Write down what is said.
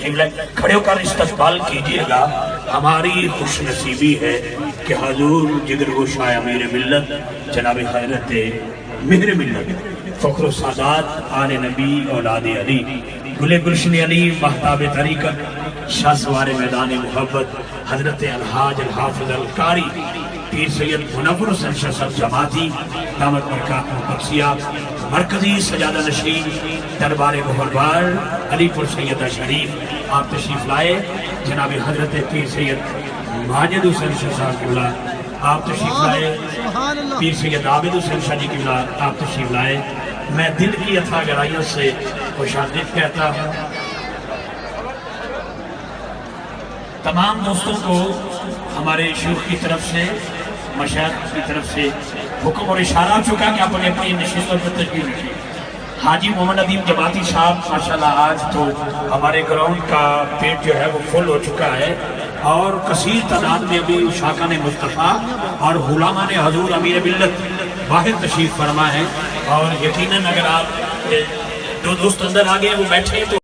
کھڑے ہو کر استقبال کیجئے گا۔ ہماری خوش نصیبی ہے کہ حضور جگر گوشہ امیر ملت جناب حضرت مہر ملت فخر و سعادت آل نبی اولاد علی گل گلشن علی مہتاب طریقت شاہ سوار میدان محبت حضرت الحاج الحافظ القاری پیر سید منور حسین شاہ صاحب جماعتی دامت برکات مقدسیہ مرکزی سجادہ نشین دربار گوہربار علی پور سیدہ شریف آپ تشریف لائے۔ جناب حضرت پیر سید ماجد حسین شاہ صاحب قبلہ آپ تشریف لائے۔ پیر سید عابد حسین شاہ جی قبلہ آپ تشریف لائے۔ میں دل کی اتھا گہرائیوں سے خوش آمدید کہتا ہوں۔ تمام دوستوں کو ہمارے شیوخ کی طرف سے مشائخ کی طرف سے حکم اور اشارہ ہو چکا کہ آپ اپنی نشستوں پر تشریف رکھیں۔ حاجی محمد ندیم جماعتی صاحب ماشاءاللہ آج تو ہمارے گراؤنڈ کا پیٹ جو ہے وہ فل ہو چکا ہے اور کثیر تعداد میں ابھی شاکان مصطفیٰ اور غلامان حضور امیر ملت باہر تشریف فرما ہے، اور یقیناً اگر آپ دو دوست اندر آگے وہ بیٹھے تو